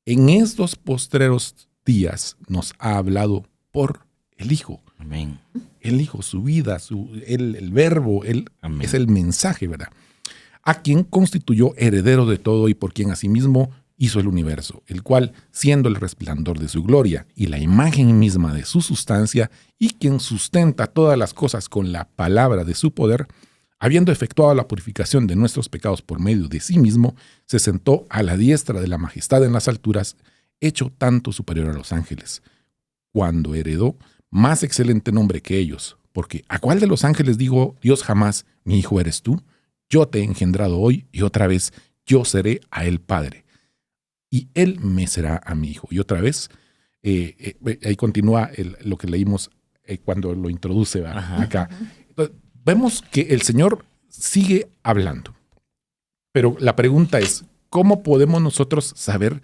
en estos postreros días nos ha hablado por el Hijo. Amén. El Hijo, su vida, el verbo, él Amén. es el mensaje, ¿verdad? A quien constituyó heredero de todo y por quien asimismo hizo el universo, el cual, siendo el resplandor de su gloria y la imagen misma de su sustancia, y quien sustenta todas las cosas con la palabra de su poder, habiendo efectuado la purificación de nuestros pecados por medio de sí mismo, se sentó a la diestra de la majestad en las alturas, hecho tanto superior a los ángeles, cuando heredó más excelente nombre que ellos, porque ¿a cuál de los ángeles dijo Dios jamás, mi hijo eres tú? Yo te he engendrado hoy y otra vez yo seré a él padre. Y él me será a mi hijo. Y otra vez, ahí continúa lo que leímos cuando lo introduce acá. Entonces, vemos que el Señor sigue hablando. Pero la pregunta es, ¿cómo podemos nosotros saber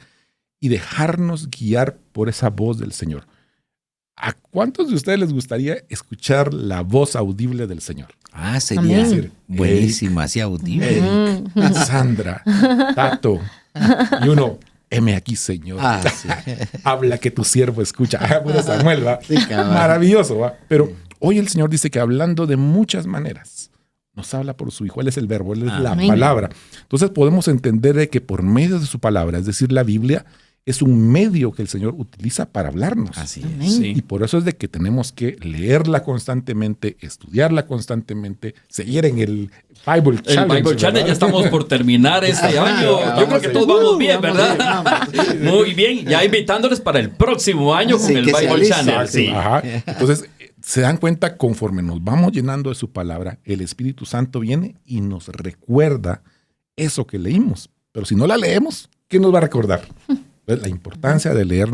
y dejarnos guiar por esa voz del Señor? ¿A cuántos de ustedes les gustaría escuchar la voz audible del Señor? Sería Amén. buenísima, así audible. Eric, Sandra, Tato, y uno, heme aquí, Señor. Sí. Habla que tu siervo escucha. Bueno, Samuel, ¿va? Sí, cabal. Maravilloso, ¿va? Pero hoy el Señor dice que hablando de muchas maneras, nos habla por su Hijo. Él es el verbo, Él es la Amén. palabra. Entonces podemos entender de que por medio de su palabra, es decir, la Biblia, es un medio que el Señor utiliza para hablarnos. Así Amén. es. Sí. Y por eso es de que tenemos que leerla constantemente, estudiarla constantemente, seguir en el Bible El Challenge. Bible Challenge, ¿verdad? ya estamos por terminar este año. Yo creo que todos vamos bien, ¿verdad? Muy bien, ya invitándoles para el próximo año con Sí, el que se Bible aliste. Channel. Sí. Ajá. Entonces, se dan cuenta, conforme nos vamos llenando de su palabra, el Espíritu Santo viene y nos recuerda eso que leímos. Pero si no la leemos, ¿qué nos va a recordar? La importancia de leer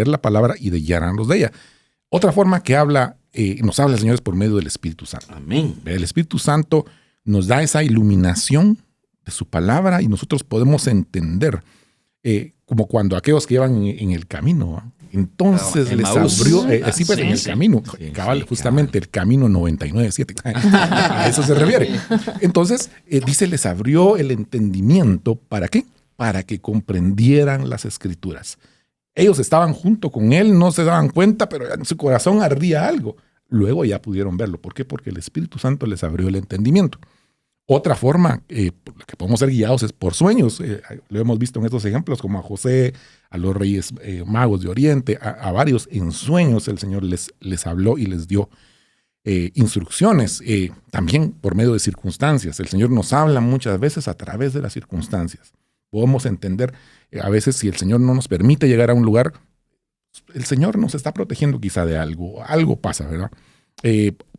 la palabra y de llenarnos de ella. Otra forma que nos habla el Señor es por medio del Espíritu Santo. Amén. El Espíritu Santo nos da esa iluminación de su palabra y nosotros podemos entender, como cuando aquellos que iban en el camino, ¿va? Entonces les Emaús. abrió, sí, pues Sí, en el sí. camino, Sí, cabal, sí, justamente el camino 99.7. A eso se refiere. Entonces, dice, les abrió el entendimiento, ¿para qué? Para que comprendieran las Escrituras. Ellos estaban junto con él, no se daban cuenta, pero en su corazón ardía algo. Luego ya pudieron verlo. ¿Por qué? Porque el Espíritu Santo les abrió el entendimiento. Otra forma por la que podemos ser guiados es por sueños. Lo hemos visto en estos ejemplos, como a José, a los reyes magos de Oriente, a varios en sueños el Señor les habló y les dio instrucciones. También por medio de circunstancias. El Señor nos habla muchas veces a través de las circunstancias. Podemos entender, a veces si el Señor no nos permite llegar a un lugar, el Señor nos está protegiendo quizá de algo pasa, ¿verdad?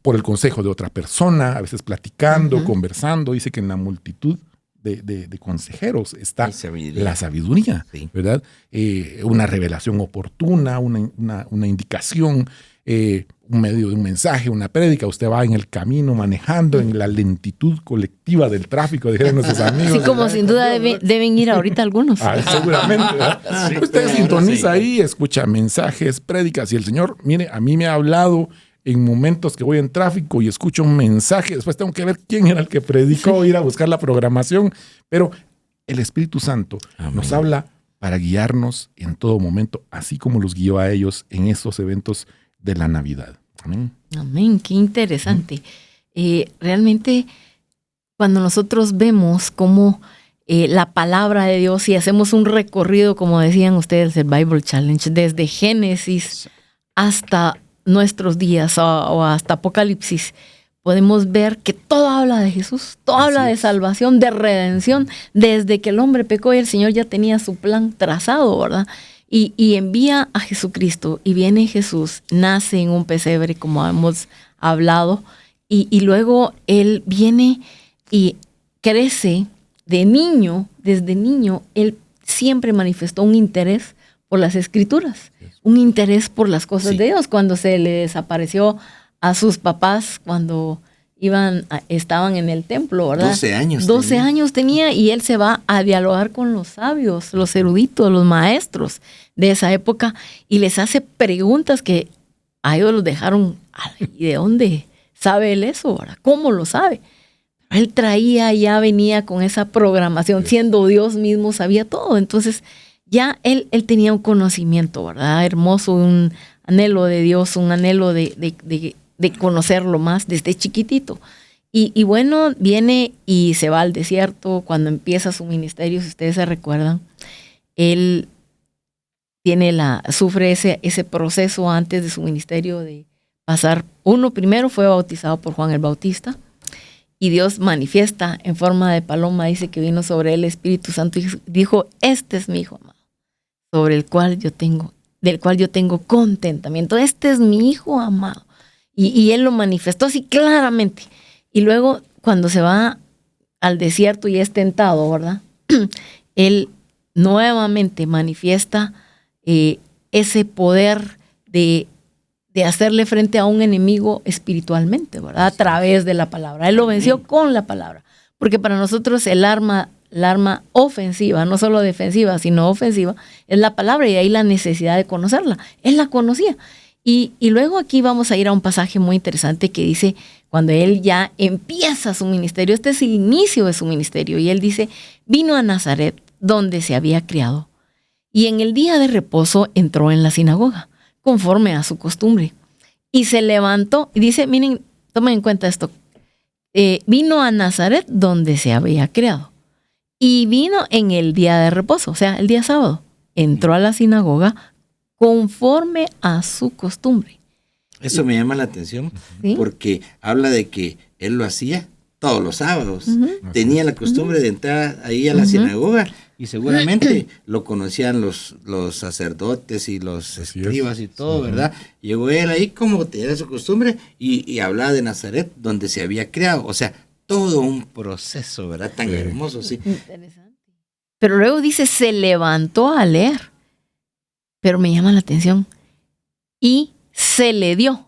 Por el consejo de otra persona, a veces platicando, conversando. Dice que en la multitud de consejeros está la sabiduría, Sí. ¿verdad? Una revelación oportuna, una indicación, un medio de un mensaje, una prédica. Usted va en el camino manejando en la lentitud colectiva del tráfico, dijeron nuestros amigos. Así como sin duda deben ir ahorita algunos. Seguramente, ¿verdad? Sí, Usted claro, sintoniza sí. ahí, escucha mensajes, prédicas, y el Señor, mire, a mí me ha hablado en momentos que voy en tráfico y escucho un mensaje, después tengo que ver quién era el que predicó, ir a buscar la programación, pero el Espíritu Santo nos habla para guiarnos en todo momento, así como los guió a ellos en estos eventos de la Navidad. Amén. Amén, qué interesante. Realmente, cuando nosotros vemos cómo la palabra de Dios y hacemos un recorrido, como decían ustedes, el Bible Challenge, desde Génesis hasta nuestros días o hasta Apocalipsis, podemos ver que todo habla de Jesús, todo habla de salvación, de redención, desde que el hombre pecó y el Señor ya tenía su plan trazado, ¿verdad? y envía a Jesucristo, y viene Jesús, nace en un pesebre, como hemos hablado, y luego él viene y crece de niño. Desde niño, él siempre manifestó un interés por las Escrituras, un interés por las cosas de Dios. Cuando se le desapareció a sus papás, cuando estaban en el templo, ¿verdad? 12 años tenía, y él se va a dialogar con los sabios, los eruditos, los maestros de esa época, y les hace preguntas que a ellos los dejaron, ¿y de dónde sabe él eso, verdad? ¿Cómo lo sabe? Él ya venía con esa programación, siendo Dios mismo, sabía todo. Entonces ya él tenía un conocimiento, ¿verdad? Hermoso, un anhelo de Dios, un anhelo de conocerlo más desde chiquitito. Y bueno, viene y se va al desierto. Cuando empieza su ministerio, si ustedes se recuerdan, él sufre ese proceso antes de su ministerio de pasar. Primero fue bautizado por Juan el Bautista, y Dios manifiesta en forma de paloma, dice que vino sobre él el Espíritu Santo y dijo: este es mi Hijo amado, del cual yo tengo contentamiento. Este es mi Hijo amado. Y él lo manifestó así claramente. Y luego, cuando se va al desierto y es tentado, ¿verdad? Él nuevamente manifiesta ese poder de hacerle frente a un enemigo espiritualmente, ¿verdad? A través de la palabra. Él lo venció con la palabra. Porque para nosotros el arma ofensiva, no solo defensiva, sino ofensiva, es la palabra, y ahí la necesidad de conocerla. Él la conocía. Y luego aquí vamos a ir a un pasaje muy interesante que dice, cuando él ya empieza su ministerio, este es el inicio de su ministerio, y él dice: vino a Nazaret, donde se había criado, y en el día de reposo entró en la sinagoga, conforme a su costumbre, y se levantó, y dice, miren, tomen en cuenta esto, vino a Nazaret, donde se había criado, y vino en el día de reposo, o sea, el día sábado, entró a la sinagoga conforme a su costumbre. Eso me llama la atención, ¿sí? Porque habla de que él lo hacía todos los sábados. Tenía la costumbre de entrar ahí a la sinagoga, y seguramente lo conocían los sacerdotes y los escribas y todo, ¿verdad? Llegó él ahí como tenía su costumbre y hablaba de Nazaret, donde se había criado. O sea, todo un proceso, ¿verdad? Tan hermoso, sí. Interesante. Pero luego dice, se levantó a leer. Pero me llama la atención. Y se le dio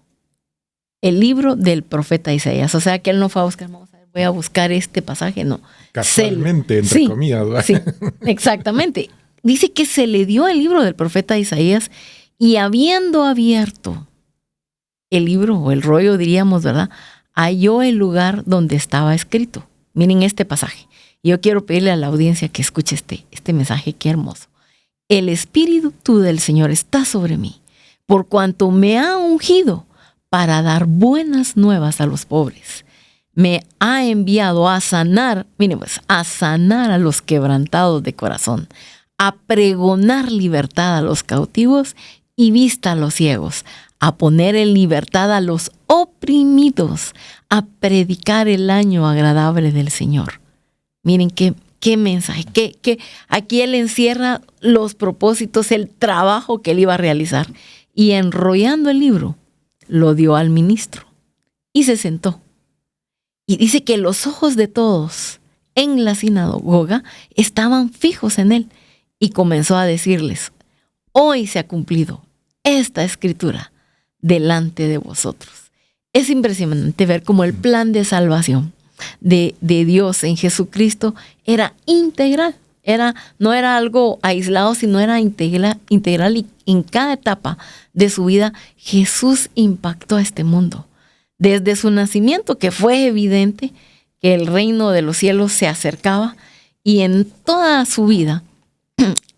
el libro del profeta Isaías. O sea, que él no fue a buscar, voy a buscar este pasaje, no. Casualmente, entre comillas. ¿verdad? Sí, exactamente. Dice que se le dio el libro del profeta Isaías, y habiendo abierto el libro, o el rollo diríamos, ¿verdad? Halló el lugar donde estaba escrito. Miren este pasaje. Yo quiero pedirle a la audiencia que escuche este mensaje, qué hermoso. El Espíritu del Señor está sobre mí, por cuanto me ha ungido para dar buenas nuevas a los pobres. Me ha enviado a sanar, miren pues, a sanar a los quebrantados de corazón, a pregonar libertad a los cautivos y vista a los ciegos, a poner en libertad a los oprimidos, a predicar el año agradable del Señor. Miren qué mensaje, que aquí él encierra los propósitos, el trabajo que él iba a realizar. Y enrollando el libro, lo dio al ministro y se sentó. Y dice que los ojos de todos en la sinagoga estaban fijos en él, y comenzó a decirles: hoy se ha cumplido esta escritura delante de vosotros. Es impresionante ver cómo el plan de salvación de Dios en Jesucristo era integral. No era algo aislado, sino era integral, y en cada etapa de su vida Jesús impactó a este mundo. Desde su nacimiento, que fue evidente que el reino de los cielos se acercaba, y en toda su vida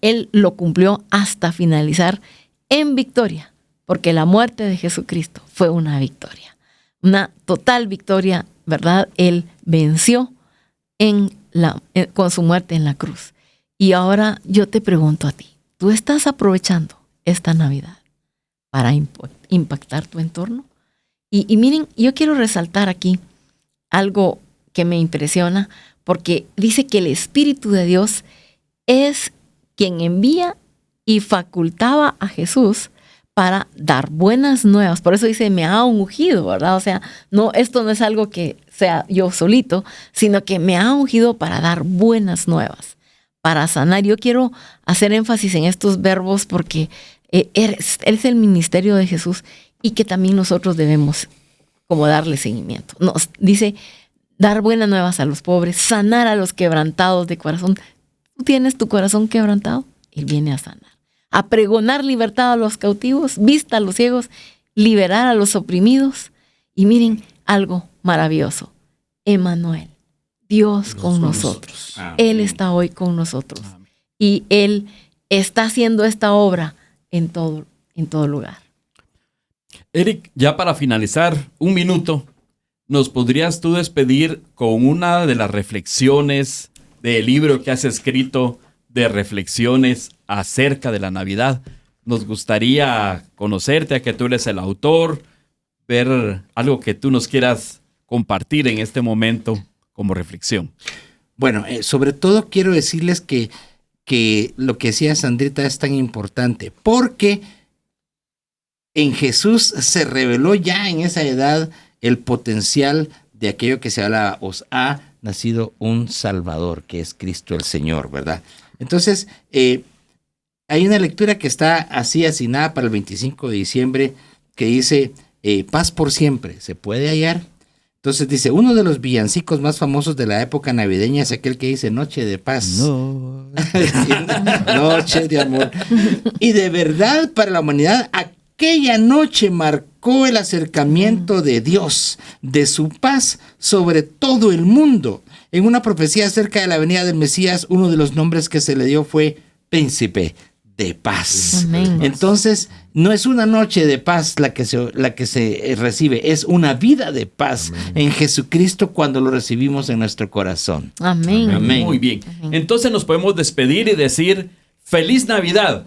él lo cumplió hasta finalizar en victoria, porque la muerte de Jesucristo fue una victoria, una total victoria, ¿verdad? Él venció con su muerte en la cruz. Y ahora yo te pregunto a ti, ¿tú estás aprovechando esta Navidad para impactar tu entorno? Y miren, yo quiero resaltar aquí algo que me impresiona, porque dice que el Espíritu de Dios es quien envía y facultaba a Jesús para dar buenas nuevas. Por eso dice, me ha ungido, ¿verdad? O sea, no, esto no es algo que sea yo solito, sino que me ha ungido para dar buenas nuevas, para sanar. Yo quiero hacer énfasis en estos verbos porque es el ministerio de Jesús y que también nosotros debemos como darle seguimiento. Nos dice, dar buenas nuevas a los pobres, sanar a los quebrantados de corazón. ¿Tú tienes tu corazón quebrantado? Él viene a sanar. A pregonar libertad a los cautivos, vista a los ciegos, liberar a los oprimidos. Y miren algo maravilloso. Emmanuel, Dios con nosotros. Él está hoy con nosotros. Y Él está haciendo esta obra en todo lugar. Eric, ya para finalizar, 1 minuto, ¿nos podrías tú despedir con una de las reflexiones del libro que has escrito de reflexiones acerca de la Navidad? Nos gustaría conocerte, a que tú eres el autor, ver algo que tú nos quieras compartir en este momento como reflexión. Bueno, sobre todo quiero decirles que lo que decía Sandrita es tan importante, porque en Jesús se reveló ya en esa edad el potencial de aquello que se habla, os ha nacido un Salvador, que es Cristo el Señor, ¿verdad? Entonces, hay una lectura que está así asignada para el 25 de diciembre que dice, paz por siempre, ¿se puede hallar? Entonces dice, uno de los villancicos más famosos de la época navideña es aquel que dice noche de paz. No. Noche de amor. Y de verdad para la humanidad, aquella noche marcó el acercamiento de Dios, de su paz sobre todo el mundo. En una profecía acerca de la venida del Mesías, uno de los nombres que se le dio fue Príncipe de Paz. Amén. Entonces, no es una noche de paz la que se recibe, es una vida de paz. Amén. En Jesucristo cuando lo recibimos en nuestro corazón. Amén. Amén. Muy bien. Amén. Entonces nos podemos despedir y decir, ¡Feliz Navidad!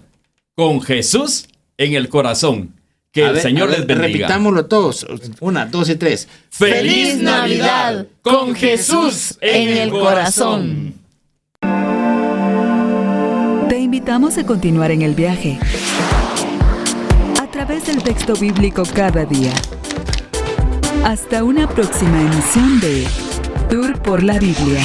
Con Jesús en el corazón. Que el Señor les bendiga. Repitámoslo todos. 1, 2 y 3. ¡Feliz Navidad! Con Jesús en el corazón. Te invitamos a continuar en el viaje a través del texto bíblico cada día. Hasta una próxima emisión de Tour por la Biblia.